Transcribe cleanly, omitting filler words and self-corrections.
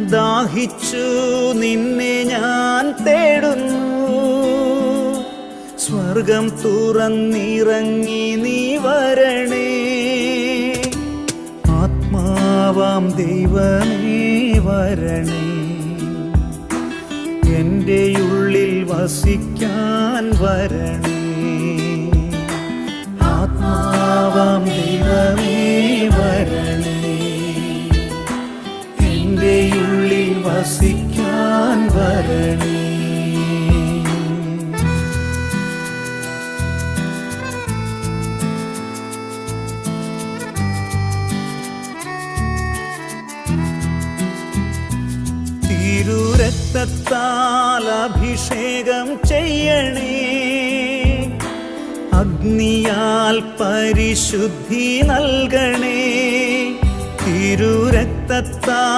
ദാഹിച്ചു നിന്നെ ഞാൻ തേടുന്നു. സ്വർഗം തുറന്നിറങ്ങി നീ വരണേ. ആത്മാവാം ദൈവമേ വരണേ. എൻ്റെ ഉള്ളിൽ വസിക്കാൻ വരണേ. ആത്മാവാം ദൈവമേ വരണേ. എൻ്റെ ഉള്ളിൽ വസിക്കാൻ വരണേ. തിരുരക്തത്താൽ അഭിഷേകം ചെയ്യണേ. അഗ്നിയാൽ പരിശുദ്ധി നൽകണേ. തിരുരക്തത്താൽ